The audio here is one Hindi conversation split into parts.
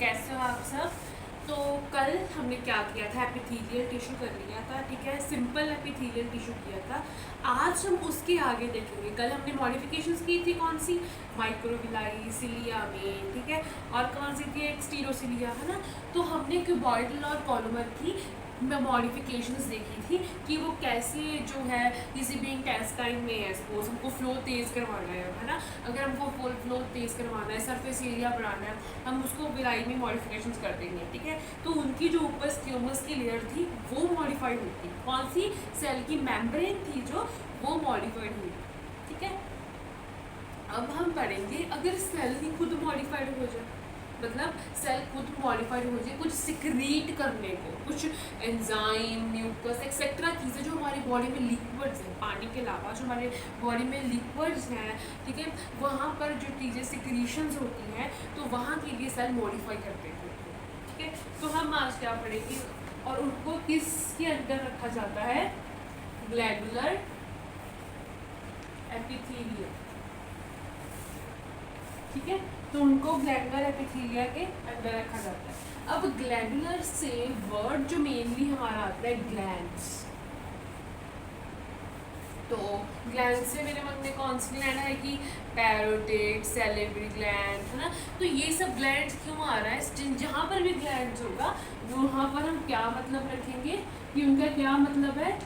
कैसे हो आप सब। तो कल हमने क्या किया था, एपिथेलियल टिश्यू कर लिया था, ठीक है, सिंपल एपिथेलियल टिश्यू किया था। आज हम उसके आगे देखेंगे। कल हमने मॉडिफिकेशंस की थी, कौन सी, माइक्रोविलाई सिलिया में, ठीक है, और कौन सी थी, एक स्टीरोसिलिया, है ना। तो हमने क्यूबॉइडल और कॉलमर की मॉडिफिकेशंस देखी थी कि वो कैसे जो है किसी भी इंटेस्टाइन में है, सपोज हमको फ्लो तेज़ करवाना है ना, अगर हमको फ्लो तेज़ करवाना है, सरफेस एरिया बढ़ाना है, हम उसको विलाई में मॉडिफिकेशंस कर देंगे, ठीक है। तो उनकी जो ऊपर स्क्यूमस की लेयर थी वो मॉडिफाइड हुई थी, कौन सी, सेल की मेम्ब्रेन थी जो, वो मॉडिफाइड हुई, ठीक है। अब हम पढ़ेंगे अगर सेल ही खुद मॉडिफाइड हो जाए, मतलब सेल खुद मॉडिफाइड हो जाए कुछ सिक्रीट करने को, कुछ एंजाइम, म्यूकस एक्सेट्रा चीज़ें जो हमारी बॉडी में लिक्विड्स हैं, पानी के अलावा जो हमारे बॉडी में लिक्विड्स हैं, ठीक है, वहाँ पर जो चीज़ें सिक्रीशंस होती हैं तो वहाँ के लिए सेल मॉडिफाई करते हैं, ठीक है। तो हम आज क्या पढ़ेंगे और उनको किसके अंदर रखा जाता है, ग्लैंडुलर एपिथेलियम, ठीक है। तो उनको ग्लैंडुलर एपिथेलिया के अंदर रखा जाता है। अब ग्लैंडुलर से वर्ड जो मेनली हमारा आता है ग्लैंड्स, तो ग्लैंड से मेरे मन में कौन सी ग्लैंड है कि पैरोटिड, सैलिवरी ग्लैंड, है ना। तो ये सब ग्लैंड्स क्यों आ रहा है, जहाँ पर भी ग्लैंड्स होगा वहाँ पर हम क्या मतलब रखेंगे कि उनका क्या मतलब है,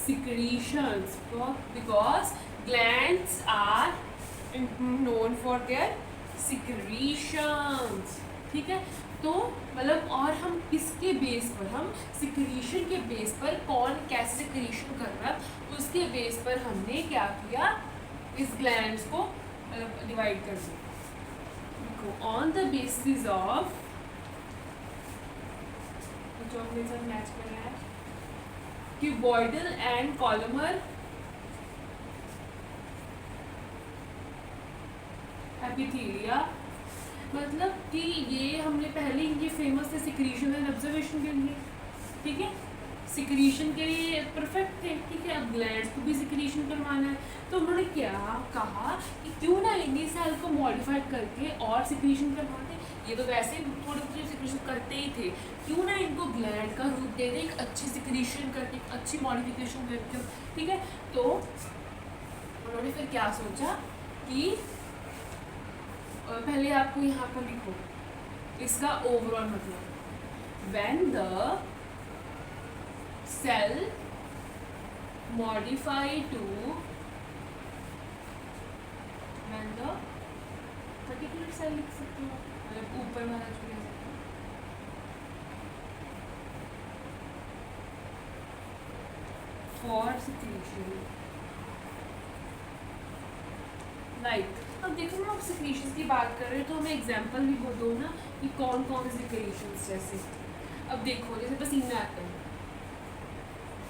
secretions, because glands are known for their secretions, ठीक है। तो मतलब और हम किसके बेस पर, हम सिक्रीशन के बेस पर कौन कैसे सिक्रीशन कर रहा है उसके बेस पर हमने क्या किया, इस ग्लैंड्स को डिवाइड कर दिया ऑन द बेसिस ऑफ, जो अपने साथ मैच कर रहा है, क्यूबॉइडल एंड कॉलमर एपिथेलिया, मतलब कि ये हमने पहले ये फेमस थे सिक्रीशन एंड ऑब्जर्वेशन के लिए, ठीक है, सिक्रीशन के लिए परफेक्ट थे, ठीक है। अब ग्लैंड्स को भी सिक्रीशन करवाना है, तो उन्होंने क्या कहा कि क्यों ना इन्हीं सेल को मॉडिफाइड करके और सिक्रीशन करवाते, ये तो वैसे ही थोड़ी थोड़ी सिक्रीशन करते ही थे, क्यों ना इनको ग्लैंड का रूप दे दे, एक अच्छी सिक्रीशन करके, एक अच्छी मॉडिफिकेशन करके, ठीक है। तो उन्होंने फिर क्या सोचा कि पहले आपको यहाँ पर लिखो इसका ओवरऑल मतलब, when the cell modify to, when the particular cell लिख सकते हो, मतलब ऊपर वाला जो है for secretion, राइट। अब देखो ना, आप सिक्रीशंस की बात कर रहे हैं तो हमें एग्जांपल भी दो ना कि कौन कौन से सिक्रीशंस, जैसे अब देखो जैसे पसीना आता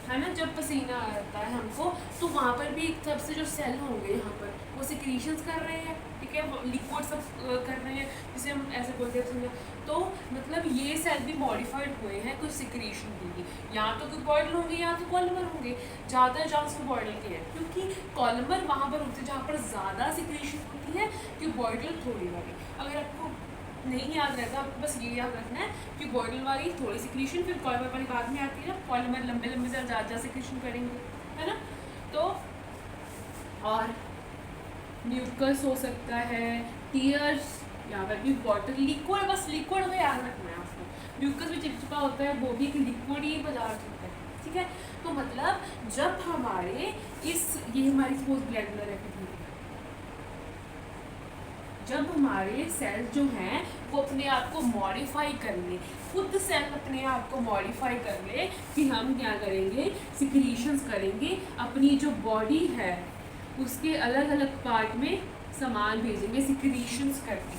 है ना, जब पसीना आता है हमको तो वहाँ पर भी एक तरफ से जो सेल होंगे यहाँ पर वो सिक्रीशंस कर रहे हैं, ठीक है, लिक्विड सब कर रहे हैं, जिसे हम ऐसे बोलते हैं। तो मतलब ये सेल भी मॉडिफाइड हुए हैं कुछ सिक्रीशन के लिए, या तो क्यूबॉइडल होंगे या तो कॉलमर होंगे, ज़्यादा चांस क्यूबॉइडल के हैं क्योंकि कॉलमर वहाँ पर होते हैं जहाँ पर ज़्यादा सिक्रीशन होती है, क्यूबॉइडल थोड़ी वाली। अगर आपको नहीं याद रहता, आपको बस ये याद रखना है कि क्यूबॉइडल वाली थोड़ी सिक्रीशन, फिर कॉलमर वाली बाद में आती है, कॉलमर लंबे लंबे से ज़्यादा सिक्रीशन करेंगे, है ना। तो और म्यूकस हो सकता है, टीयर्स, यहाँ पर भी वाटर, लिक्विड, बस लिक्विड में याद रखना है आपको, म्यूकस भी चिपचिपा होता है, वो भी एक लिक्विड ही पदार्थ होता है, ठीक है। तो मतलब जब हमारे ये हमारी सपोज ग्लैंडुलर एपिथेलियम, जब हमारे सेल जो हैं वो अपने आप को मॉडिफाई कर ले, खुद सेल अपने आप को मॉडिफाई कर ले कि हम क्या करेंगे, सिक्रीशंस करेंगे, अपनी जो बॉडी है उसके अलग अलग पार्ट में सामान भेजेंगे सिक्रीशंस करके,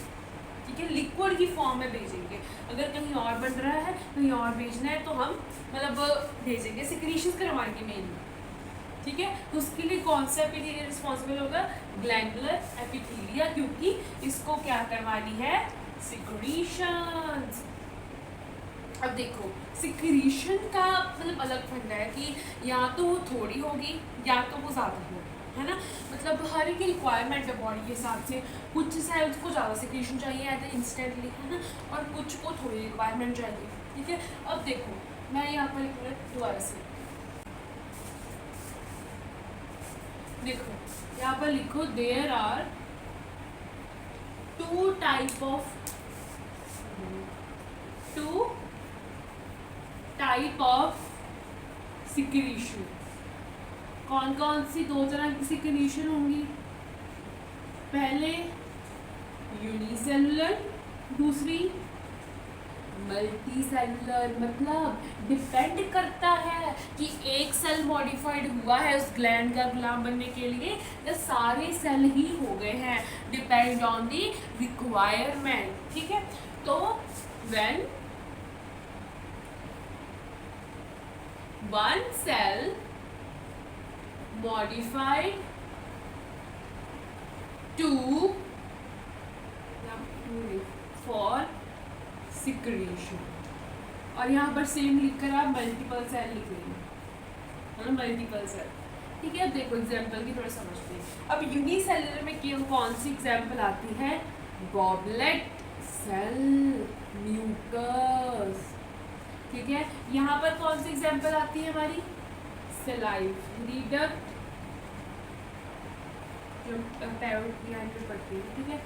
ठीक है, लिक्विड की फॉर्म में भेजेंगे। अगर कहीं और बन रहा है, कहीं और भेजना है तो हम मतलब भेजेंगे सिक्रीशंस करवाएंगे मेनली, ठीक है। तो उसके लिए कौन सा एपिथेलिया रिस्पॉन्सिबल होगा, ग्लैंडुलर एपिथेलिया, क्योंकि इसको क्या करवानी है, सिक्रीशंस। अब देखो सिक्रीशन का मतलब अलग फंडा है कि या तो वो थोड़ी होगी या तो वो ज़्यादा होगी, है ना। मतलब हर एक रिक्वायरमेंट है बॉडी के हिसाब से, कुछ सेल्स को ज़्यादा सिक्रीशन चाहिए एज इंस्टेंटली, है ना, और कुछ को थोड़ी रिक्वायरमेंट चाहिए, ठीक है। अब देखो मैं यहाँ पर लिखूँगा दोबारा से, देखो यहाँ पर लिखो there are two type of secretion. कौन कौन सी दो तरह की सिक्रीशन होंगी? पहले यूनिसेलुलर, दूसरी मल्टी सेलुलर। मतलब डिपेंड करता है कि एक सेल मॉडिफाइड हुआ है उस ग्लैंड का गुलाम बनने के लिए या सारे सेल ही हो गए हैं, डिपेंड ऑन दी रिक्वायरमेंट, ठीक है। तो when one cell modified to for secretion, और यहाँ पर सेम लिखकर आप मल्टीपल सेल लिख लेंगे, है ना, मल्टीपल सेल, ठीक है। अब देखो एग्जाम्पल की थोड़ा समझते हैं। अब यूनिसेलुलर में क्यों कौन सी एग्जाम्पल आती है? गॉबलेट सेल, म्यूकस, ठीक है। यहाँ पर कौन सी एग्जाम्पल आती है हमारी? सलाइवरी डक्ट, जो पैरोट ग्लैंड में पड़ती है, ठीक है,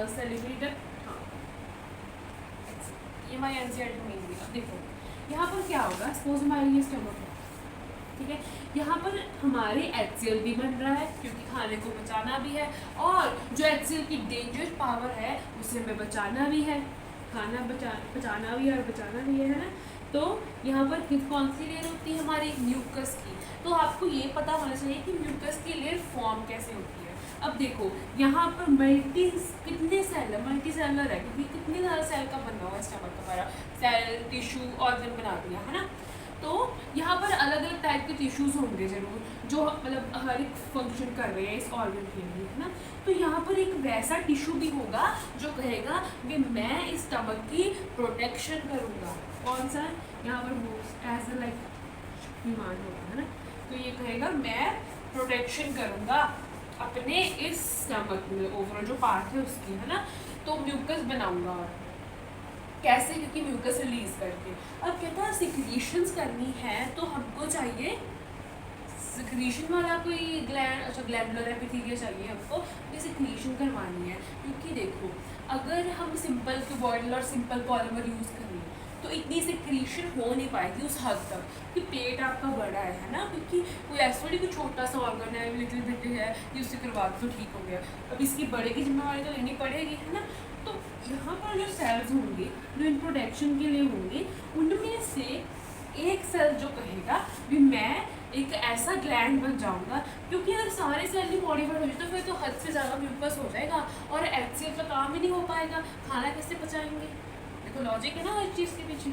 सलाइवरी डक्ट, हाँ, ये हमारी एनसीईआरटी में मिलेगी। अब देखो यहाँ पर क्या होगा, सपोज हमारी ये स्टमक है, ठीक है, यहाँ पर हमारे HCl भी बन रहा है क्योंकि खाने को बचाना भी है, और जो HCl की डेंजर पावर है उसे हमें बचाना भी है, खाना बचाना भी है और बचाना भी है ना। तो यहाँ पर कौन सी लेयर होती है हमारी? म्यूकस की। तो आपको ये पता होना चाहिए कि म्यूकस की लेयर फॉर्म कैसे होती है। अब देखो यहाँ पर कितने सेल है? मल्टी सेलर है क्योंकि कितने ज़्यादा सेल का बना हुआ है स्टमक हमारा, सेल, टिश्यू, ऑर्गन बना दिया, है ना। तो यहाँ पर अलग अलग टाइप के टिश्यूज़ होंगे ज़रूर, जो मतलब हर एक फंक्शन कर रहे हैं इस ऑर्गन के लिए, है ना। तो यहाँ पर एक वैसा टिश्यू भी होगा जो कहेगा कि मैं इस स्टमक की प्रोटेक्शन करूँगा। कौन सा? यहाँ पर एज लाइक डिमांड होगा, है ना। तो ये कहेगा मैं प्रोटेक्शन करूँगा अपने इस स्टमक में, ओवरऑल जो पार्ट है उसकी, है ना। तो म्यूकस बनाऊँगा। कैसे? क्योंकि म्यूकस रिलीज करके। अब कहता है सिक्रीशंस करनी है तो हमको चाहिए सिक्रीशन वाला कोई ग्लैंड, अच्छा ग्लैंडुलर एपिथेलिया चाहिए हमको, ये सिक्रीशन करवानी है। क्योंकि देखो अगर हम सिंपल क्यूबॉइडल और सिंपल पॉलीमर यूज़ करें तो इतनी सिक्रीशन हो नहीं पाएगी उस हद तक कि पेट आपका बड़ा है ना, क्योंकि कोई ऐसा नहीं, कोई छोटा सा ऑर्गन है, लिटिल बिट है, ये उससे करवा तो ठीक हो गया, अब इसकी बड़े की जिम्मेवारी तो लेनी पड़ेगी, है ना। तो यहाँ पर जो सेल्स होंगे जो इन प्रोटेक्शन के लिए होंगे, उनमें से एक सेल जो कहेगा भी मैं एक ऐसा ग्लैंड बन जाऊंगा, क्योंकि अगर सारे सेल ही मॉडिफाइड हो जाए तो फिर तो हद से ज़्यादा म्यूकस हो जाएगा और HCl का काम ही नहीं हो पाएगा, खाना कैसे पचाएंगे? देखो लॉजिक है ना हर चीज़ के पीछे।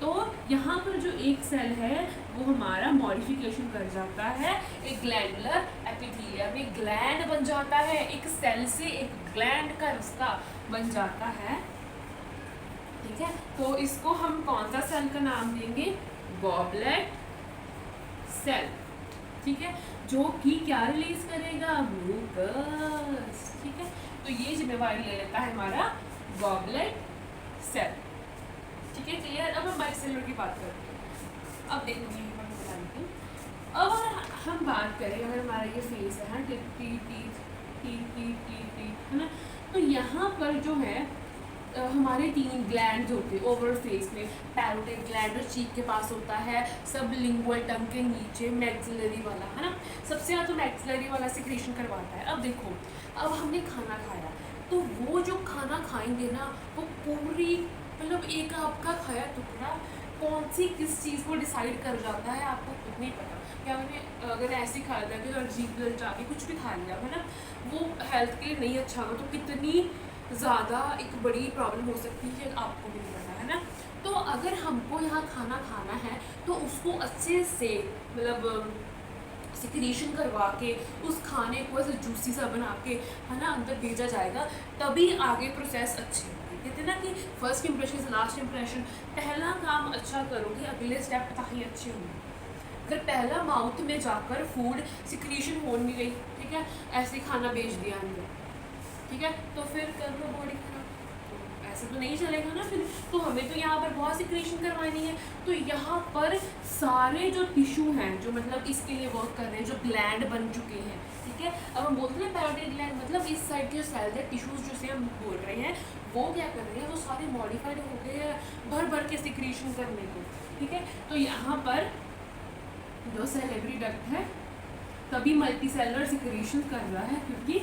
तो यहाँ पर जो एक सेल है वो हमारा मॉडिफिकेशन कर जाता है, एक ग्लैंडुलर एपिथेलिया में ग्लैंड बन जाता है, एक सेल से एक ग्लैंड का रिश्ता बन जाता है, ठीक है। तो इसको हम कौन सा सेल का नाम देंगे? गॉबलेट सेल, ठीक है, जो कि क्या रिलीज करेगा? म्यूकस, ठीक है। तो ये जिम्मेवारी ले लेता है हमारा गॉबलेट सेल, ठीक है, क्लियर। अब हम बाइसेलुलर की बात करते हैं। अब देखो मैं यहाँ पर बता देती हूँ। अब अगर हम बात करें, अगर हमारा ये फेस है ना, टी है ना, तो यहाँ पर जो है हमारे 3 ग्लैंड्स होते हैं ओवरऑल फेस में। पैरोटिड ग्लैंड जो चीक के पास होता है, सबलिंगुअल टंग के नीचे मैक्सिलरी वाला, है ना। सबसे ज़्यादा तो मैक्सिलरी वाला सिक्रीशन करवाता है। अब देखो अब हमने खाना खाया तो वो जो खाना खाएंगे ना वो पूरी मतलब एक आपका खाया टुकड़ा कौन सी किस चीज़ को डिसाइड कर जाता है आपको खुद नहीं पता। क्या मैंने अगर ऐसे खा लिया कि और जीप जाके कुछ भी खा लिया, है ना, वो हेल्थ के लिए नहीं अच्छा होगा, तो कितनी ज़्यादा एक बड़ी प्रॉब्लम हो सकती है, आपको भी नहीं पता, है ना। तो अगर हमको यहाँ खाना खाना है तो उसको अच्छे से मतलब सिक्रीशन करवा के उस खाने को ऐसे जूसी सा बना के, है ना, अंदर भेजा जाएगा, तभी आगे प्रोसेस अच्छी होगी। कहते हैं ना कि first impression is last impression, पहला काम अच्छा करोगे अगले स्टेप ताकि अच्छे होंगे। अगर पहला माउथ में जाकर फूड सिक्रीशन हो नहीं रही, ठीक है, ऐसे खाना भेज दिया अंदर, ठीक है, तो फिर कर लो बॉडी खराब, तो ऐसे तो नहीं चलेगा ना फिर। तो हमें तो यहाँ पर बहुत सिक्रीशन करवानी है। तो यहाँ पर सारे जो टिश्यू हैं जो मतलब इसके लिए वर्क कर रहे हैं, जो ग्लैंड बन चुके हैं, ठीक है, अब हम बोलते हैं पैरोटिड ग्लैंड, मतलब इस साइड के जो सेल्स है, टिश्यूज जो से हम बोल रहे हैं, वो क्या कर रहे हैं, वो सारे मॉडिफाइड हो गए हैं भर भर के सिक्रीशन करने को, ठीक है। तो यहाँ पर जो सैलिवरी डक्ट है तभी मल्टी सेलुलर सिक्रीशन कर रहा है, क्योंकि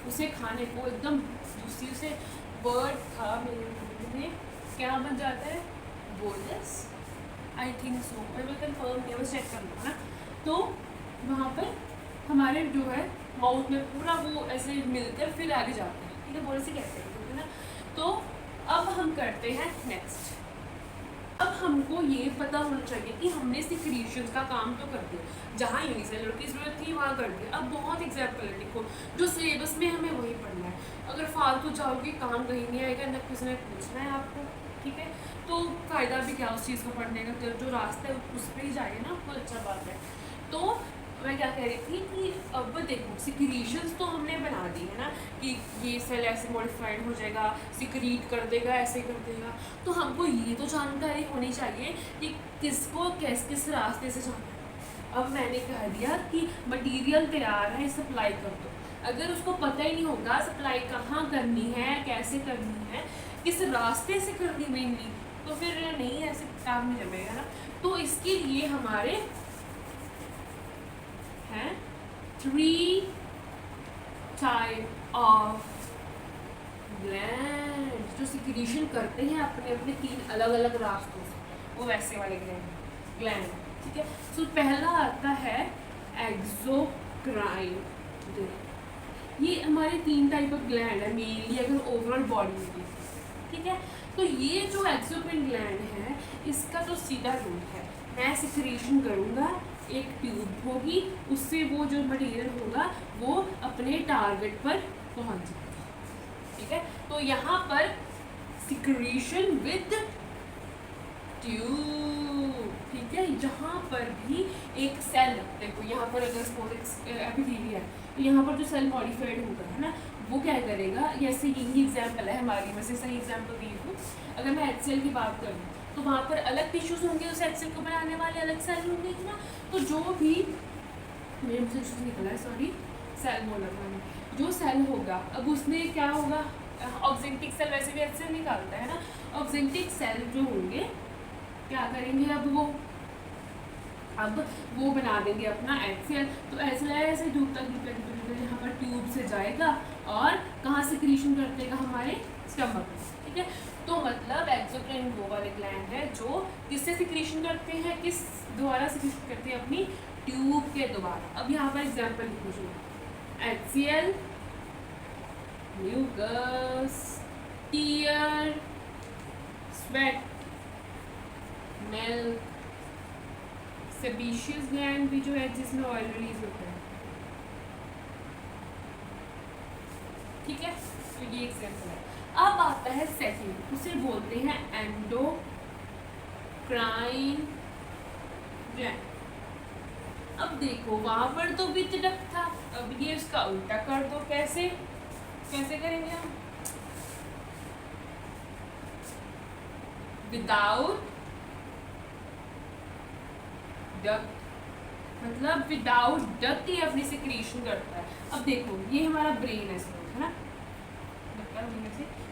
उसे खाने को एकदम दूसरी से वर्ड था मेरे में, क्या बन जाता है, बोलस, आई थिंक सो, मैं विल कंफर्म ये बस चेक कर लूँगा ना। तो वहाँ पर हमारे जो है माउथ में पूरा वो ऐसे मिलकर फिर आगे जाते हैं, ठीक है, बोलस ही कहते हैं, ठीक है ना। तो अब हम करते हैं नेक्स्ट। अब हमको ये पता होना चाहिए कि हमने सिक्रीशन का काम तो कर दिया, जहाँ यूनिसेलुलर की ज़रूरत थी वहाँ कर दिया। अब बहुत एग्जाम्पल है, देखो जो सिलेबस में हमें वही पढ़ना है, अगर फालतू जाओगे काम कहीं नहीं आएगा, न किसी ने पूछना है आपको, ठीक है। तो फ़ायदा भी क्या उस चीज़ को पढ़ने का, जो रास्ता है उस पर ही जाइए ना, वो अच्छा बात है। तो मैं क्या कह रही थी कि अब देखो सिक्रीशंस तो हमने बना दी है ना, कि ये सेल ऐसे मॉडिफाइड हो जाएगा, सिक्रीट कर देगा, ऐसे कर देगा। तो हमको ये तो जानकारी होनी चाहिए कि किसको किस रास्ते से जाना है। अब मैंने कह दिया कि मटेरियल तैयार है, सप्लाई कर दो। अगर उसको पता ही नहीं होगा सप्लाई कहाँ करनी है, कैसे करनी है, किस रास्ते से करनी मेनली, तो फिर नहीं ऐसे काम नहीं जमेगा ना। तो इसके लिए हमारे हैं 3 टाइप ऑफ ग्लैंड जो सिक्रीशन करते हैं अपने अपने 3 अलग अलग रास्तों से, वो वैसे वाले ग्लैंड, ठीक है। सो पहला आता है एक्सोक्राइन ग्लैंड। ये हमारे 3 टाइप ऑफ ग्लैंड है मेनली अगर ओवरऑल बॉडी में, ठीक है। तो ये जो एक्सोक्राइन ग्लैंड है इसका तो सीधा रूट है, मैं सिक्रीशन करूँगा, एक ट्यूब होगी, उससे वो जो मटेरियल होगा वो अपने टारगेट पर पहुंच जाएगा, ठीक है। तो यहाँ पर सिक्रीशन विद ट्यूब, ठीक है। जहाँ पर भी एक सेल, देखो यहाँ पर अगर सपोज एपिथेलिया है तो यहाँ पर जो सेल मॉडिफाइड होगा है ना, वो क्या करेगा, जैसे यही एग्जाम्पल है हमारी, मैं से सही एग्जाम्पल दी हूँ। अगर मैं HCl की बात करूँ तो वहाँ पर अलग टिश्यूज होंगे, उस HCl को बनाने वाले अलग सेल होंगे, है ना। तो जो भी मेरे मुझसे निकला है, सॉरी, सेल बोला मैंने, जो सेल होगा अब उसमें क्या होगा, ऑक्जेंटिक सेल वैसे भी HCl निकालता है ना, ऑक्जेंटिक सेल जो होंगे क्या करेंगे, अब वो बना देंगे अपना HCl। तो HCl ऐसे डूबता यहाँ पर ट्यूब से जाएगा और कहाँ सिक्रीशन कर देगा, हमारे स्टमक, ठीक है। तो मतलब एक्सोक्राइन वो वाले ग्लैंड है जो किससे सिक्रीशन करते हैं, किस द्वारा सिक्रीशन करते हैं, अपनी ट्यूब के द्वारा। अब यहाँ पर एग्जाम्पल लिखो, HCl, mucus, tear, sweat, milk, sebaceous gland भी जो है जिसमें ऑयल रिलीज होता है, ठीक है। तो ये एग्जाम्पल है। अब आता है सेकंड, उसे बोलते हैं एंडोक्राइन ग्लैंड। अब देखो वहां पर तो विद डक्ट था, अब ये उसका उल्टा कर दो, कैसे करेंगे हम, विदाउट डक्ट, मतलब विदाउट डक्ट ही अपनी सिक्रीशन करता है। अब देखो ये हमारा ब्रेन है ना,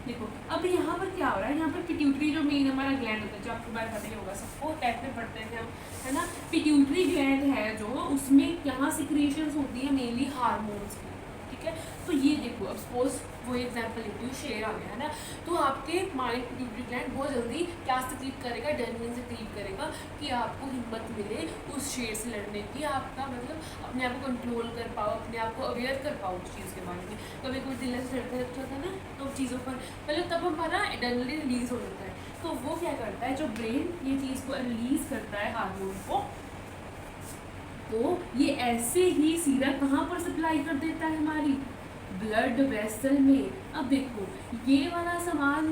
देखो अब यहाँ पर क्या हो रहा है, यहाँ पर पिट्यूटरी जो मेन हमारा ग्लैंड होता है, जो आपको बार पता ही होगा, सबको टेस्ट में पढ़ते थे हम, है ना। पिट्यूटरी ग्लैंड है जो, उसमें यहाँ सिक्रीशंस होती है मेनली हार्मोन्स की, ठीक है। तो ये देखो अब सपोज वो एग्जाम्पल लेती हूँ, शेर आ गया है ना, तो आपके माइंड पिट्यूटरी ग्लैंड बहुत जल्दी क्या सिक्रीट करेगा, एड्रेनलिन सिक्रीट करेगा कि आपको हिम्मत मिले उस शेर से लड़ने की, आपका मतलब अपने आप को कंट्रोल कर पाओ, अपने आप को अवेयर कर पाओ उस चीज़ के बारे में। कभी कोई दिल से लड़ते रहता था ना, तो चीज़ों पर मतलब तब हमारा एड्रेनलिन रिलीज हो जाता है। तो वो क्या करता है, जो ब्रेन ये चीज़ को रिलीज करता है हार्मोन को, तो ये ऐसे ही सीधा कहाँ पर सप्लाई कर देता है, हमारी ब्लड वेसल में। अब देखो ये वाला सामान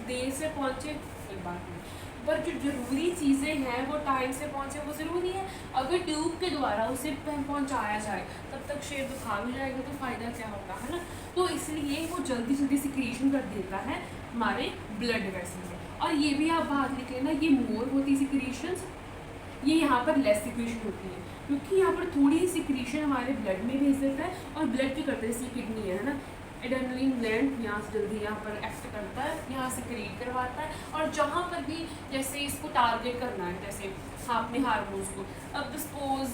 देर से पहुँचे कोई बात नहीं, पर जो ज़रूरी चीज़ें हैं वो टाइम से पहुँचे, वो ज़रूरी है। अगर ट्यूब के द्वारा उसे पहुँचाया जाए तब तक शेर तो खा भी जाएगा, तो फ़ायदा क्या होगा, है ना। तो इसलिए वो जल्दी जल्दी सिक्रीशन कर देता है हमारे ब्लड वेसल में। और ये भी आप बात लिख लेना, ये मोर होती सिक्रीशंस, ये यहाँ पर लेस सिक्रीशन होती है, क्योंकि यहाँ पर थोड़ी सिक्रीशन हमारे ब्लड में भेज देता है, और ब्लड की करते हैं किडनी है ना, एड्रेनलिन ग्लैंड यहाँ से जल्दी यहाँ पर एक्ट करता है, यहाँ से क्रिएट करवाता है। और जहाँ पर भी जैसे इसको टारगेट करना है, जैसे अपने हार्मोन्स को, अब सपोज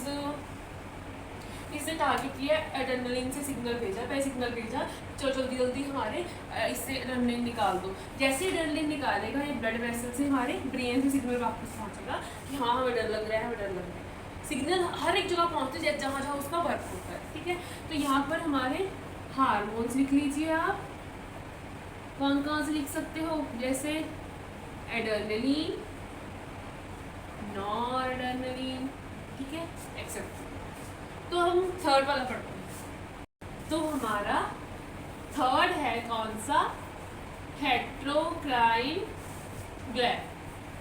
इसे टारगेट किया, एड्रेनलिन से सिग्नल भेजा, पहले सिग्नल भेजा, चलो जल्दी जल्दी हमारे इससे एड्रेनलिन निकाल दो। जैसे एड्रेनलिन निकालेगा ये ब्लड वेसल से हमारे ब्रेन से सिग्नल वापस पहुँचेगा कि हाँ हमें डर लग रहा है, हमें डर लग रहा है। सिग्नल हर एक जगह पहुँचते हैं जहाँ जहाँ उसका वर्क होता है, ठीक है। तो यहाँ पर हमारे हार्मोन्स लिख लीजिए आप, कौन कौन से लिख सकते हो, जैसे एड्रेनलिन, नॉरएड्रेनलिन, ठीक है, एक्सेप्ट। तो हम थर्ड वाला पढ़ते हैं। तो हमारा थर्ड है कौन सा, हेट्रोक्राइन ग्लैंड,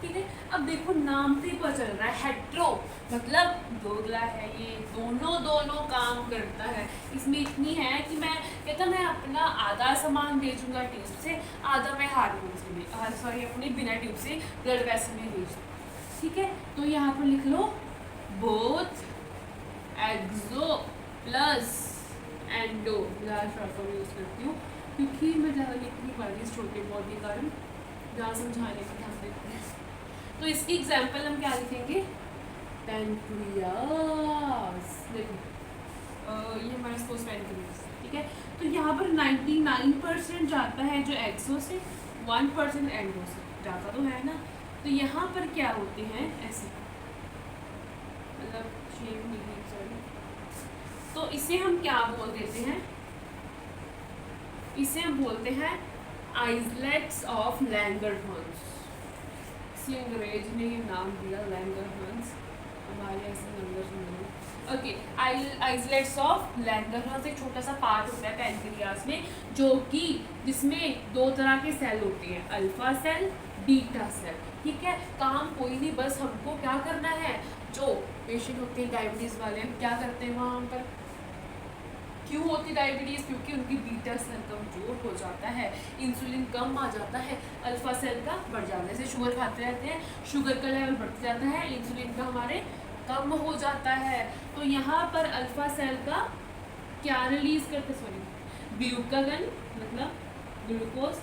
ठीक है। अब देखो नाम से ही पता चल रहा है, हेट्रो मतलब दोगला है, ये दोनों काम करता है। इसमें इतनी है कि मैं कहता मैं अपना आधा सामान भेजूंगा ट्यूब से, आधा मैं हार्मोन से, सॉरी अपने बिना ट्यूब से ब्लड वेसल में भेज, ठीक है। तो यहाँ पर लिख लो बोथ एक्सो प्लस एंडो, ज़्यादा शॉर्ट फॉर्म यूज़ करती हूँ क्योंकि मैं ज़्यादा लिख नहीं पा रही छोटे बहुत के कारण, ज़्यादा समझाने का ध्यान देते हैं। तो इसकी एग्जाम्पल हम क्या लिखेंगे, पैनक्रियास, देखो ये हमारा सपोज पैनक्रियास, ठीक है। तो यहाँ पर 99% जाता है जो एक्सो से, 1% एंडो से जाता तो है ना। तो यहाँ पर क्या होते हैं ऐसे, मतलब शेप नहीं, सॉरी। तो इसे हम क्या बोल देते हैं, इसे हम बोलते हैं आइसलेट्स ऑफ लैंगरहंस। इसी अंग्रेज ने ये नाम दिया लैंगरहंस, हमारे ऐसे number soon. Okay, islets of Langerhans एक छोटा सा पार्ट होता है पैनक्रियास में, जो कि जिसमें दो तरह के सेल होते हैं, अल्फा सेल, बीटा सेल, ठीक है। काम कोई नहीं, बस हमको क्या करना है, जो पेशेंट होते हैं डायबिटीज़ वाले, हम क्या करते हैं वहाँ पर, क्यों होती है डायबिटीज़, क्योंकि उनकी बीटा सेल कमजोर हो जाता है, इंसुलिन कम आ जाता है, अल्फा सेल का बढ़ जाता है। जैसे शुगर खाते रहते हैं, शुगर का लेवल बढ़ता जाता है, इंसुलिन का हमारे कम हो जाता है। तो यहाँ पर अल्फा सेल का क्या रिलीज करते, सॉरी ग्लूकागन मतलब ग्लूकोज,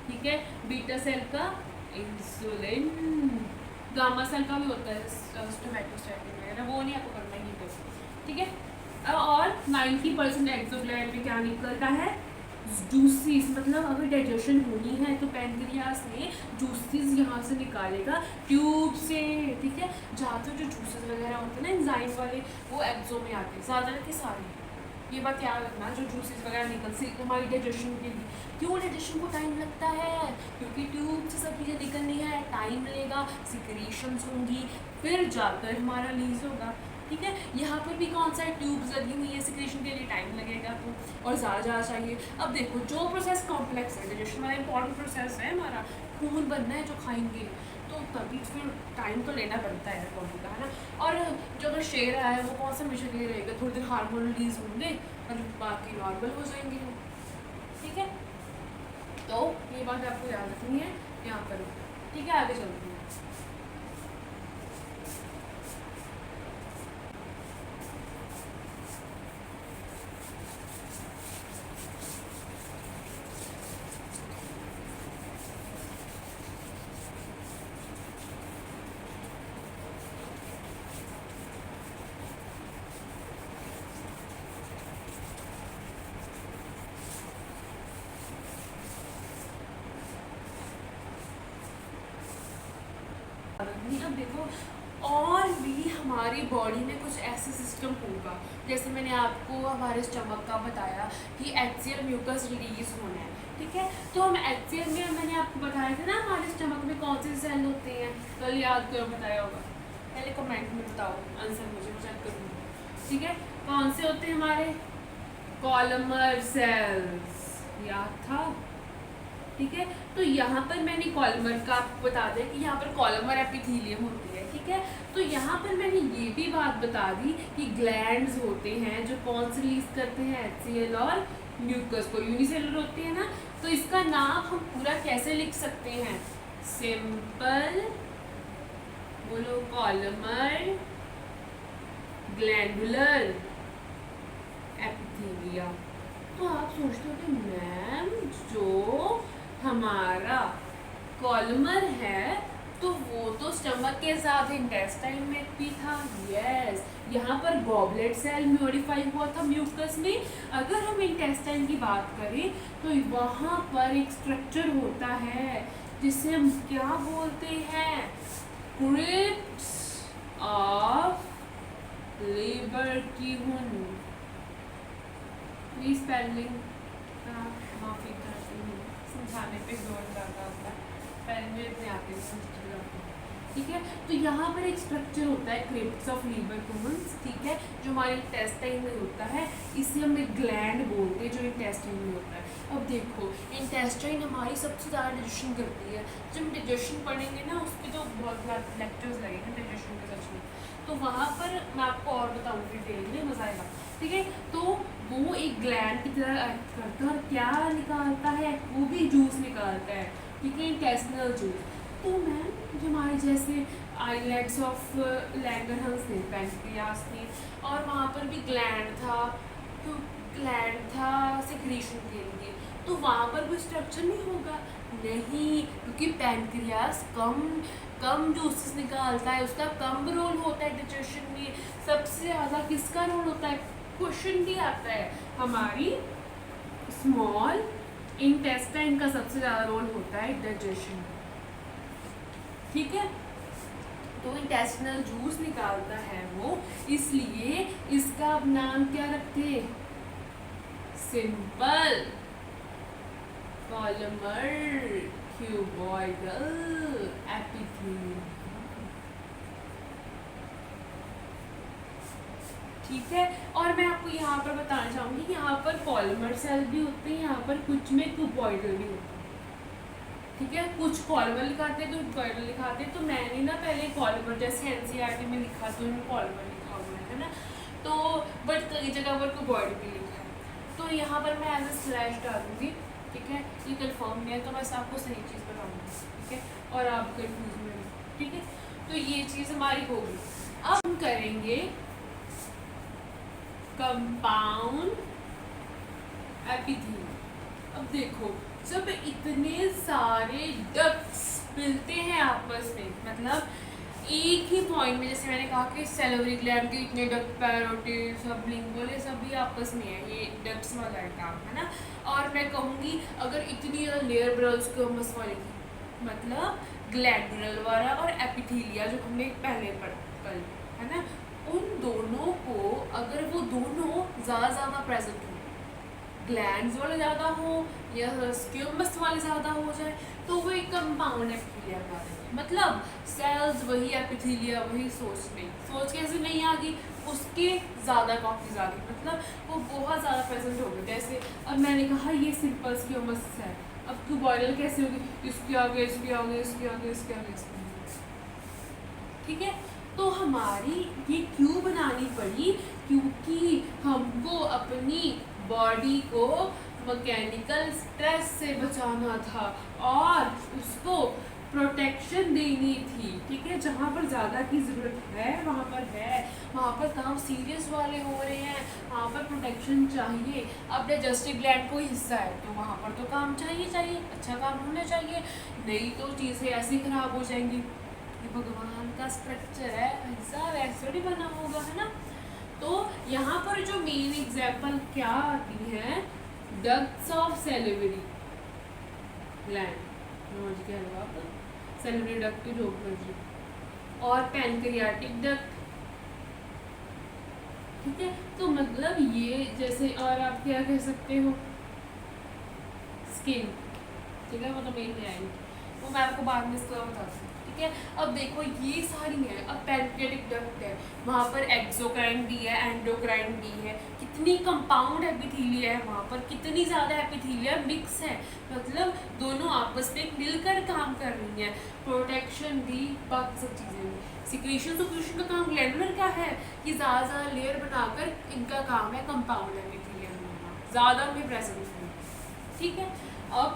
ठीक है। बीटा सेल का इंसुलिन, गामा सेल का भी होता है स्टोमेटोस्टैटिन वगैरह, वो नहीं आपको करना ही है, ठीक है। और 90% एक्सोग्लैंड में क्या निकलता है, जूसीज, मतलब अगर डाइजेशन होनी है तो पैनक्रियास में जूसीज यहाँ से निकालेगा ट्यूब से, ठीक है। ज़्यादातर जो जूसेस वगैरह होते हैं ना एंजाइम वाले, वो एक्सो में आते हैं, ज़्यादा के सारे। ये बात याद रखना, जो जूसेस वगैरह निकलती हमारी डाइजेशन के लिए। क्यों डाइजेशन को टाइम लगता है, क्योंकि ट्यूब से सब चीज़ें निकलनी है, टाइम लेगा, सिक्रीशंस होंगी, फिर जाकर हमारा रिलीज होगा, ठीक है। यहाँ पर भी कौन सा है, ट्यूब्स लगी हुई है, सिक्रीशन के लिए टाइम लगेगा तो, और ज़्यादा चाहिए। अब देखो जो प्रोसेस कॉम्प्लेक्स है, डाइजेशन वाला इंपॉर्टेंट प्रोसेस है हमारा, खून बनना है जो खाएंगे, तो तभी फिर टाइम तो लेना पड़ता है बॉडी का, है ना। और जो अगर शेर आया है वो कौन सा हमेशा के लिए रहेगा, थोड़ी देर हार्मोन रिलीज होंगे और बाकी नॉर्मल हो जाएंगे, ठीक है। तो ये बात आपको याद रखनी है यहाँ पर, ठीक है। आगे चलते हैं। अब देखो और भी हमारी बॉडी में कुछ ऐसे सिस्टम होगा, जैसे मैंने आपको हमारे स्टमक का बताया कि एक्सियल म्यूकस रिलीज होना है, ठीक है। तो हम एक्सियल में, मैंने आपको बताया था ना हमारे स्टमक में कौन से सेल होते हैं, कल याद करो, बताया होगा, पहले कमेंट में बताओ आंसर, मुझे चेक करूँगा, ठीक है। कौन से होते हैं हमारे, कॉलमर सेल्स, याद था, ठीक है। तो यहाँ पर मैंने कॉलमर का आपको बता दिया कि यहाँ पर कॉलमर एपिथेलियम होती है, ठीक है। तो यहाँ पर मैंने ये भी बात बता दी कि ग्लैंड्स होते हैं जो कौन से रिलीज करते हैं, HCl और म्यूकस को, यूनिसेलुलर होते हैं ना। तो इसका नाम हम पूरा कैसे लिख सकते हैं, सिंपल बोलो कॉलमर ग्लैंडुलर एपिथेलिया। तो आप सोचते हो कि मैम जो हमारा कॉलमर है तो वो तो स्टमक के साथ इंटेस्टाइन में भी था। यस, यहाँ पर गॉबलेट सेल मॉडिफाई हुआ था म्यूकस में। अगर हम इंटेस्टाइन की बात करें तो वहाँ पर एक स्ट्रक्चर होता है जिसे हम क्या बोलते हैं, क्रिप्स ऑफ लेबरक्यून। प्लीज स्पेलिंग का माफी करती हूँ, समझाने पे जोर ज़्यादा होता है, पहले में इतने आते हैं, ठीक है। तो यहाँ पर एक स्ट्रक्चर होता है क्रिप्स ऑफ लेबरक्यून्स, ठीक है, जो हमारे इंटेस्टाइन में होता है। इसे हम एक ग्लैंड बोलते हैं जो इंटेस्टाइन में होता है। अब देखो, इंटेस्टाइन हमारी सबसे ज़्यादा डाइजेशन करती है। जब हम डाइजेशन पढ़ेंगे ना, उसके तो बहुत लेक्चर्स लगेंगे डाइजेशन के सच में, तो वहाँ पर मैं आपको और बताऊँगी डिटेल में, मज़ा आएगा, ठीक है। तो वो एक ग्लैंड की तरह एक्ट करता है और क्या निकालता है, वो भी जूस निकालता है, ठीक है, इंटेस्टिनल जूस। तो मैम जो हमारे जैसे आइलेट्स ऑफ लैंगरहंस थे, पैंक्रियास थी, और वहाँ पर भी ग्लैंड था, तो ग्लैंड था सिक्रीशन के लिए, तो वहाँ पर भी स्ट्रक्चर नहीं होगा, नहीं, क्योंकि पैंक्रियास कम जूसेस निकालता है, उसका कम रोल होता है डाइजेशन में। सबसे ज़्यादा किसका रोल होता है, क्वेश्चन भी आता है, हमारी स्मॉल इंटेस्टाइन का सबसे ज़्यादा रोल होता है डाइजेशन, ठीक है। तो इंटेस्टिनल जूस निकालता है वो, इसलिए इसका अब नाम क्या रखते, सिंपल कॉलमर क्यूबॉइडल एपिथेलियम, ठीक है। और मैं आपको यहाँ पर बताना चाहूँगी, यहाँ पर कॉलमर सेल भी होते हैं, यहाँ पर कुछ में क्यूबॉइडल भी होते हैं, ठीक है। कुछ कॉलमर लिखाते हैं, कुछ क्यूबॉइडल लिखाते हैं। तो मैंने ना पहले कॉलमर, जैसे NCERT में लिखा तो उन्होंने कॉलमर लिखा हुआ है ना, तो बट कई जगह पर क्यूबॉइडल भी लिखा है, तो यहाँ पर मैं एज ए स्लैश डालूंगी, ठीक है। ये कन्फर्म नहीं है तो मैं आपको सही चीज़ बताऊँगी, ठीक है, और आप कन्फ्यूज में, ठीक है। तो ये चीज़ हमारी होगी। अब हम करेंगे कंपाउंड एपिथेलियम। अब देखो, जब इतने सारे डक्ट्स मिलते हैं आपस में, मतलब एक ही पॉइंट में, जैसे मैंने कहा कि सैलिवरी ग्लैंड के इतने डक्ट, पैरोटिड, सबलिंगुअल, ये सभी आपस में है, ये डक्ट्स वाला काम है ना। और मैं कहूँगी अगर इतनी लेयर ब्राउस्कोमस वाली थी, मतलब ग्लैंडुलर वाला और एपिथेलिया जो हमने पहले पढ़ा कल, है ना, उन दोनों को अगर वो दोनों ज़्यादा प्रेजेंट हो, ग्लैंड्स वाले ज़्यादा हो या स्क्यूमस वाले ज़्यादा हो जाए, तो वो एक कंपाउंड एपिथेलिया बना देंगे। मतलब सेल्स वही, एपिथेलिया वही, सोच कैसे नहीं आ गई, उसके ज़्यादा कॉपीज आ गई, मतलब वो बहुत ज़्यादा प्रेजेंट हो गए। जैसे अब मैंने कहा ये सिंपल स्क्यूमस है, अब क्यूबॉइडल कैसे होगी, इसके आगे इसके आगे इसके आगे इसके आगे इसके आगे, ठीक है। तो हमारी ये क्यों बनानी पड़ी, क्योंकि हमको अपनी बॉडी को मैकेनिकल स्ट्रेस से बचाना था और उसको प्रोटेक्शन देनी थी, ठीक है। जहाँ पर ज़्यादा की ज़रूरत है वहाँ पर है, वहाँ पर काम सीरियस वाले हो रहे हैं, वहाँ पर प्रोटेक्शन चाहिए। अब डाइजेस्टिव ग्लैंड कोई हिस्सा है तो वहाँ पर तो काम चाहिए, अच्छा काम होना चाहिए, नहीं तो चीज़ें ऐसी खराब हो जाएंगी। भगवान का स्ट्रक्चर है, ऐसा वैसे भी बना होगा, है ना। तो यहाँ पर जो मेन एग्जाम्पल क्या आती है, डक्ट्स ऑफ सैलिवरी ग्लैंड, समझ गए आप, सैलिवरी डक्ट जो मर्जी, और पैनक्रियाटिक डक्ट, ठीक है। तो मतलब ये जैसे, और आप क्या कह सकते हो, स्किन, ठीक है, वो तो मेन में आएगी, वो मैं आपको बाद में इसका बताती हूँ, ठीक है। अब देखो ये सारी है, अब पैनक्रियाटिक डक्ट है, वहाँ पर एक्सोक्राइन भी है, एंडोक्राइन भी है, कितनी कंपाउंड एपिथीलिया है वहाँ पर, कितनी ज़्यादा एपिथीलिया मिक्स है, मतलब दोनों आपस में मिलकर काम कर रही हैं, प्रोटेक्शन भी, बाकी सब चीज़ें। सिक्रीशन सिक्रीशन का काम ग्लैंडुलर का है कि ज़्यादा लेयर बनाकर इनका काम है कंपाउंड एपिथीलिया बनाना, ज़्यादा में प्रेजेंट है, ठीक है। अब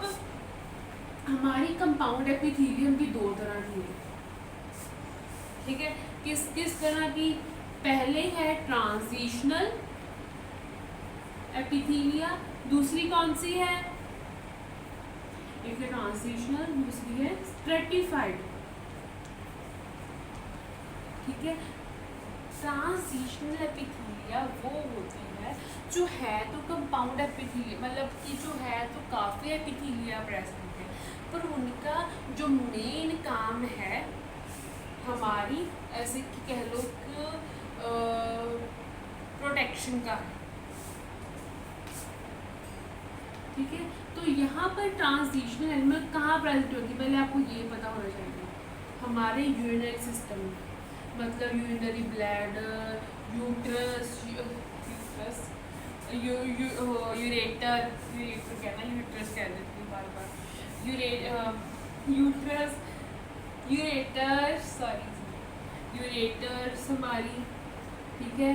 हमारी कंपाउंड एपिथीलियम भी दो तरह की है, ठीक है। किस किस तरह की? पहले है ट्रांजिशनल एपिथीलिया, दूसरी कौन सी है? एक है ट्रांजिशनल, दूसरी है स्ट्रेटिफाइड, ठीक है। ट्रांजिशनल एपिथीलिया वो होती है जो है तो कंपाउंड एपिथीलिया, मतलब कि जो है तो काफ़ी एपिथीलिया प्रेजेंट है, पर उनका जो मेन काम है हमारी, ऐसे कि कह लो कि प्रोटेक्शन का है, ठीक है। तो यहाँ पर ट्रांजिशनल एनिमल कहाँ प्रेजेंट होगी, पहले आपको ये पता होना चाहिए, हमारे यूरिनरी सिस्टम में, मतलब यूरिनरी ब्लैडर, यूट्रस, यूरेटर, कहना यूट्रस कह देती हूँ बार बार, यूट्रस, यूरेटर्स हमारी, ठीक है,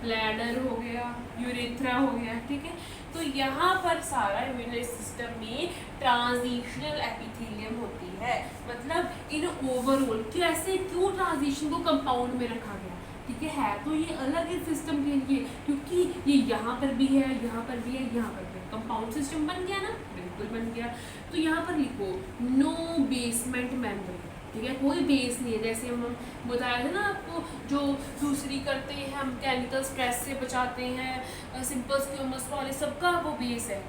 ब्लैडर हो गया, यूरेथ्रा हो गया, ठीक है। तो यहाँ पर सारा यूरिनरी सिस्टम में ट्रांजिशनल एपिथेलियम होती है, मतलब इन ओवरऑल कैसे क्यों ट्रांजिशन को कंपाउंड में रखा गया, ठीक है तो ये अलग है सिस्टम के लिए, क्योंकि ये यहाँ पर भी है, यहाँ पर भी है, यहाँ पर भी है, कंपाउंड सिस्टम बन गया ना, बिल्कुल बन गया। तो यहाँ पर लिखो नो बेसमेंट मेम्ब्रेन, ठीक है, कोई बेस नहीं है, जैसे हम बताया था ना आपको, जो दूसरी करते हैं हम केमिकल स्ट्रेस से बचाते हैं, सिंपल स्क्यूमस वाले सबका वो बेस है,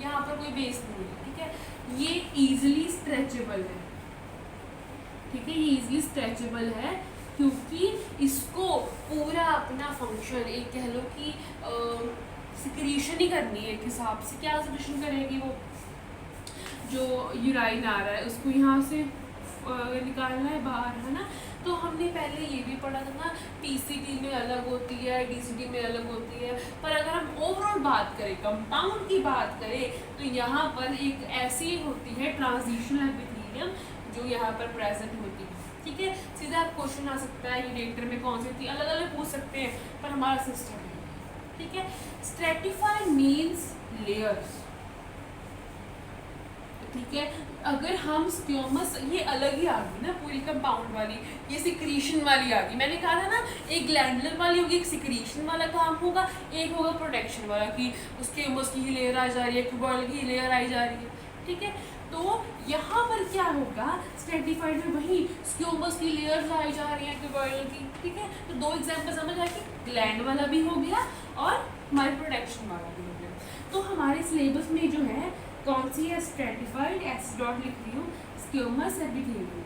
यहाँ पर कोई बेस नहीं है, ठीक है। ये इजीली स्ट्रेचेबल है, ठीक है, ये इजीली स्ट्रेचेबल है क्योंकि इसको पूरा अपना फंक्शन एक कह लो कि सिक्रीशन ही करनी है, एक हिसाब से क्या सिक्रीशन करेगी वो, जो यूराइन आ रहा है उसको यहाँ से निकालना है बाहर, है ना। तो हमने पहले ये भी पढ़ा था ना, पीसीटी में अलग होती है, डीसीटी में अलग होती है, पर अगर हम ओवरऑल बात करें, कंपाउंड की बात करें, तो यहाँ पर एक ऐसी होती है ट्रांजिशनल एपिथेलियम जो यहाँ पर प्रेजेंट होती है, ठीक है। सीधा आप क्वेश्चन आ सकता है यूरेटर में कौन सी थी, अलग अलग पूछ सकते हैं, पर हमारा सिस्टम है, ठीक है। स्ट्रेटिफाइड मीन्स लेयर्स, ठीक है। अगर हम स्क्यूमस, ये अलग ही आ गई ना पूरी कंपाउंड वाली, ये सिक्रीशन वाली आ गई, मैंने कहा था ना एक ग्लैंडुलर वाली होगी, एक सिक्रीशन वाला काम होगा, एक होगा प्रोटेक्शन वाला कि स्क्यूमस की लेयर आ जा रही है, क्यूबॉइड की लेयर आई जा रही है, ठीक है। तो यहाँ पर क्या होगा, स्ट्रेटिफाइड में वही स्क्यूमस की लेयर्स आई जा रही है क्यूबॉइड की, ठीक है। तो दो एग्जाम्पल समझ आए कि ग्लैंड वाला भी हो गया और हमारे प्रोटेक्शन वाला भी हो गया। तो हमारे सिलेबस में जो है कौन सी है, स्ट्रेटिफाइड, एस डॉट लिख रही हूँ, स्क्यूमस एपिथेलियम,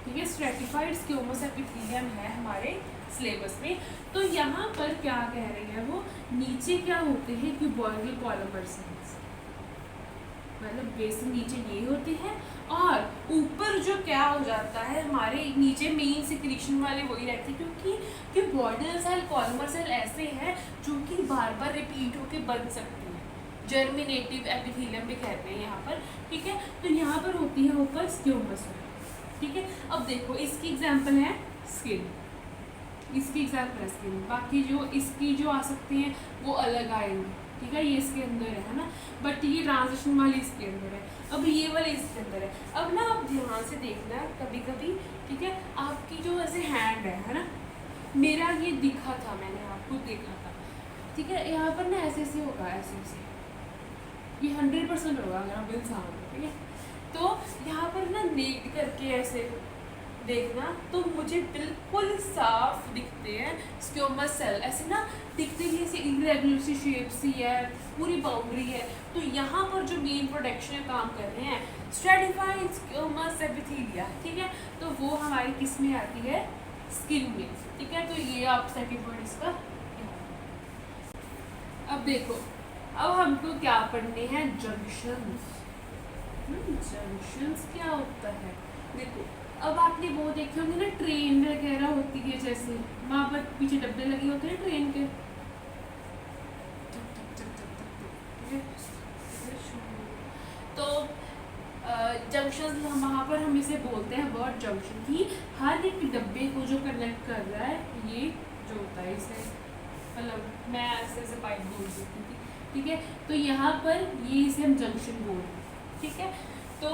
ठीक है, स्ट्रेटिफाइड स्क्यूमस एपिथेलियम है हमारे सिलेबस में। तो यहाँ पर क्या कह रही है वो, नीचे क्या होते हैं क्यूबॉइडल पॉलीमर सेल्स, मतलब बेसिक नीचे ये होती है, और ऊपर जो क्या हो जाता है हमारे नीचे मेन सिक्रीशन वाले वही रहते हैं, क्योंकि क्यूबॉइडल सेल पॉलीमर सेल ऐसे हैं जो कि बार बार रिपीट होके बन सकते हैं, जर्मिनेटिव एपिथेलियम भी कहते हैं यहाँ पर, ठीक है। तो यहाँ पर होती है ऊपर स्क्यूमस, ठीक है। अब देखो इसकी एग्जांपल है स्किन, इसकी एग्जांपल है स्किन, बाकी जो इसकी जो आ सकती हैं वो अलग आएंगे, ठीक है, ये इसके अंदर है ना, बट ये ट्रांजिशन वाली इसके अंदर है, अब ये वाले इसके अंदर है। अब ना आप ध्यान से देखना कभी कभी, ठीक है, आपकी जो ऐसे हैंड है ना, मेरा ये दिखा था, मैंने आपको देखा था, ठीक है, यहाँ पर ना ऐसे ऐसे होगा, ऐसे ऐसे, ये 100% होगा अगर आप इंसान हो, ठीक है। तो यहाँ पर ना नेट करके ऐसे देखना तो मुझे बिल्कुल साफ दिखते हैं स्क्यूमस सेल, ऐसे ना दिखते भी ऐसे इरेगुलर सी शेप सी है, पूरी बाउंड्री है। तो यहाँ पर जो मेन प्रोटेक्शन काम कर रहे हैं स्ट्रेटिफाइड स्क्यूमस एपिथेलिया, ठीक है, तो वो हमारी किस में आती है, स्किन में, ठीक है। तो ये आप सेकंड वर्ड इसका। अब देखो, अब हमको क्या पढ़ने हैं, जंक्शंस, जंक्शंस क्या होता है, देखो अब आपने वो देखे होंगे ना ट्रेन वगैरह होती है, जैसे वहाँ पर पीछे डब्बे लगे होते हैं ट्रेन के, तो जंक्शन वहाँ पर हम इसे बोलते हैं वर्ड जंक्शन की हर एक डब्बे को जो कनेक्ट कर रहा है, ये जो होता है इसे मतलब मैं ऐसे पाइप बोल देती थी, ठीक है। तो यहाँ पर ये इसे हम जंक्शन बोल रहे हैं, ठीक है। तो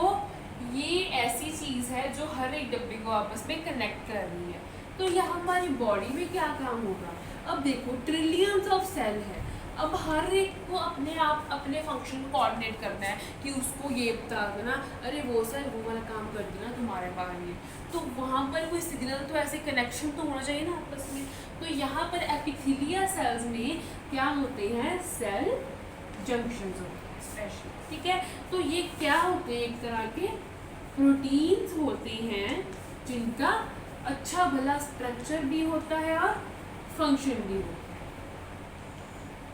ये ऐसी चीज़ है जो हर एक डब्बे को आपस में कनेक्ट कर रही है। तो यहाँ हमारी बॉडी में क्या काम होगा, अब देखो ट्रिलियंस ऑफ सेल है, अब हर एक को अपने आप अपने फंक्शन को कोऑर्डिनेट करना है कि उसको ये बता देना, अरे वो सर वो वाला काम कर देना तुम्हारे बाहर ये, तो वहाँ पर कोई सिग्नल तो ऐसे कनेक्शन तो होना चाहिए ना आपस में। तो यहाँ पर एपिथेलिया सेल्स में क्या होते हैं, सेल जंक्शंस होते हैं स्पेशली, ठीक है। तो ये क्या होते हैं, एक तरह के प्रोटीन्स होते हैं जिनका अच्छा भला स्ट्रक्चर भी होता है और फंक्शन भी होता है,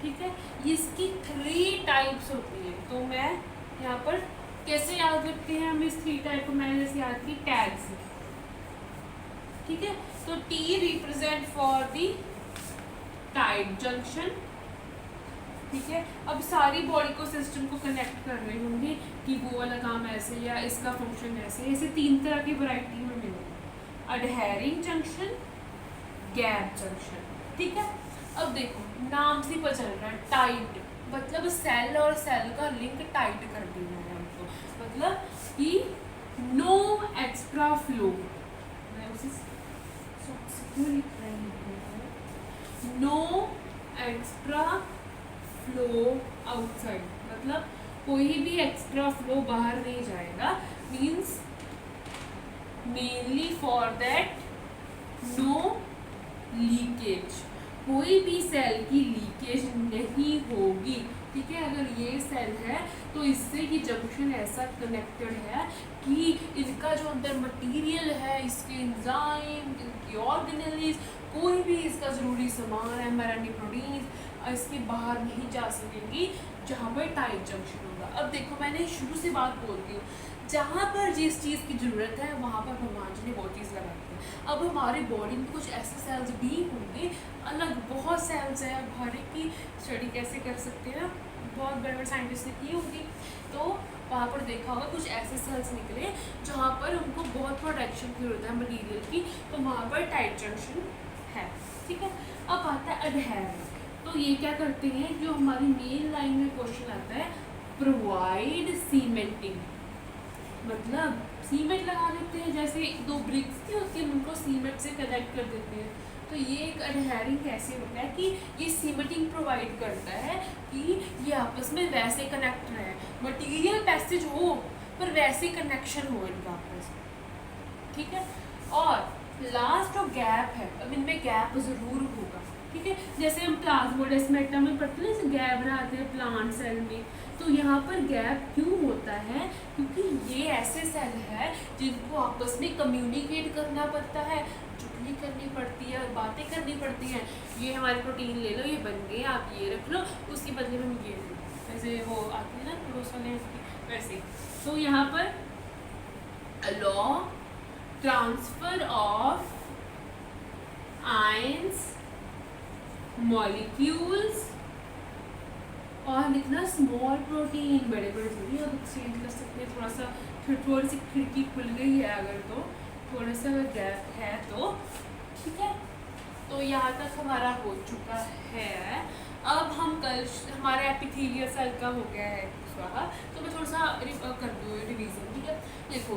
ठीक है। इसकी 3 टाइप्स होती है, तो मैं यहाँ पर कैसे याद रखते हैं हम इस 3 टाइप को, मैंने जैसे याद की टैग से, ठीक है। तो T represent for the tight junction, ठीक है। अब सारी बॉडी को सिस्टम को कनेक्ट कर रहे होंगे कि वो वाला काम ऐसे या इसका फंक्शन ऐसे, ऐसे 3 तरह की वैरायटी में मिलेगी, अडहेरिंग जंक्शन, गैप जंक्शन, ठीक है। अब देखो नाम से पता चल रहा है टाइट, मतलब सेल और सेल का लिंक टाइट कर देना है हमको, मतलब कि नो एक्स्ट्रा फ्लो, मैं उसे नो एक्स्ट्रा फ्लो आउटसाइड, मतलब कोई भी एक्स्ट्रा फ्लो बाहर नहीं जाएगा, means mainly for that no leakage, कोई भी सेल की लीकेज नहीं होगी, ठीक है। अगर ये सेल है तो इससे ये जंक्शन ऐसा कनेक्टेड है कि इनका जो अंदर मटेरियल है, इसके एंजाइम, इनकी ऑर्गेनेल्स, कोई भी इसका ज़रूरी सामान है, mRNA प्रोटीन इसके बाहर नहीं जा सकेंगी जहाँ पर टाइट जंक्शन होगा। अब देखो मैंने शुरू से बात बोलती हूँ, जहाँ पर जिस चीज़ की ज़रूरत है वहाँ पर भगवान जी ने वो चीज़ लगाई है। अब हमारे बॉडी में कुछ ऐसे सेल्स भी होंगे, अलग बहुत सेल्स हैं, अब हर एक की स्टडी कैसे कर सकते हैं ना, बहुत बड़े बड़े साइंटिस्ट ने की होगी, तो वहाँ पर देखा होगा कुछ ऐसे सेल्स निकले जहाँ पर उनको बहुत प्रोटेक्शन की जरूरत है मटीरियल की, तो वहाँ पर टाइट जंक्शन है, ठीक है। अब आता है अडहेरेंट, तो ये क्या करते हैं, जो हमारी मेन लाइन में क्वेश्चन आता है, प्रोवाइड सीमेंटिंग, मतलब सीमेंट लगा देते हैं, जैसे 2 ब्रिक्स की होती है उनको सीमेंट से कनेक्ट कर देते हैं, तो ये एक अडहेरिंग कैसे होता है कि ये सीमेंटिंग प्रोवाइड करता है कि ये आपस में वैसे कनेक्ट रहे, मटेरियल पैसेज हो पर वैसे कनेक्शन हो इनका आपस में, ठीक है। और लास्ट जो गैप है, अब इनमें गैप ज़रूर होगा, ठीक है। जैसे हम प्लाज्मोडेस्माटा में पढ़ते हैं जैसे गैप बनाते हैं प्लांट सेल में, तो यहाँ पर गैप क्यों होता है, क्योंकि ये ऐसे सेल है जिनको आपस में कम्युनिकेट करना पड़ता है, चुगली करनी पड़ती है, बातें करनी पड़ती हैं, ये हमारे प्रोटीन ले लो, ये बन गए, आप ये रख लो, उसके बदले में हम ये लो, जैसे वो आती है ना पड़ोस वाले वैसे। तो यहाँ पर अलो ट्रांसफर ऑफ आयंस मॉलिक्यूल्स, और लिखना स्मॉल प्रोटीन, बड़े बड़े थोड़ी अब एक्सचेंज कर सकते हैं, थोड़ा सा फिर थोड़ी सी खिड़की खुल गई है अगर, तो थोड़ा सा गैप है तो ठीक है। तो यहाँ तक हमारा हो चुका है। अब हम कल हमारा एपिथेलियल सेल का हो गया है स्वाहा, तो मैं थोड़ा सा कर दूँ रिवीजन, ठीक है। देखो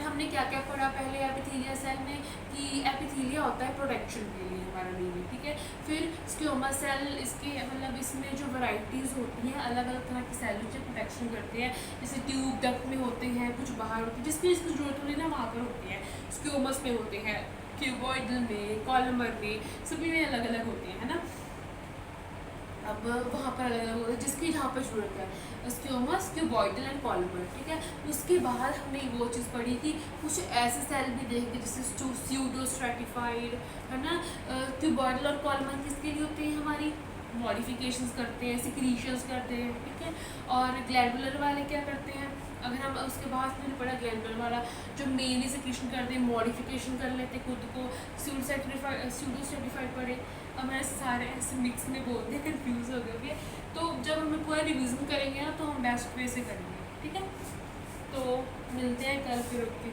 हमने क्या क्या पढ़ा पहले एपिथेलियल सेल में, कि एपिथेलिया होता है प्रोटेक्शन के लिए हमारा मेनली, ठीक है। फिर स्क्योमा सेल, इसके मतलब इसमें जो वैरायटीज़ होती हैं, अलग अलग तरह के सेल जो प्रोटेक्शन करते हैं, जैसे ट्यूब डक्ट में होते हैं, कुछ बाहर होते हैं, जिसकी जिसकी जरूरत होती है ना वहाँ पर होती है, स्क्योमस में होते हैं, क्यूबॉइडल में, कॉलमर में, सभी में अलग अलग होते हैं, है ना। अब वहाँ पर अलग अलग होता है जिसकी जहाँ पर जरूरत है, स्क्योमस, क्यूबॉइडल एंड कॉलमर, ठीक है। उसके बाद हमने वो चीज़ पढ़ी थी, कुछ ऐसे सेल भी देखे जैसे स्यूडो स्ट्रैटिफाइड, है ना। क्यूबॉइडल और कॉलमर किसके लिए होते हैं, हमारी मॉडिफिकेशंस करते हैं, सिक्रीशंस करते हैं, ठीक है। और ग्लैंडुलर वाले क्या करते हैं, अगर हम उसके बाद मैंने पढ़ा ग्लैंडुलर वाला जो मेनली सिक्रीशन करते हैं, मॉडिफिकेशन कर लेते हैं खुद को, स्यूडो सर्टिफाइड पढ़े। अब मैं सारे ऐसे मिक्स में बोलते हैं, कन्फ्यूज़ हो गए। तो जब हम पूरा रिविज़न करेंगे ना तो हम बेस्ट वे से करेंगे, ठीक है। तो मिलते हैं कल फिर। ओके।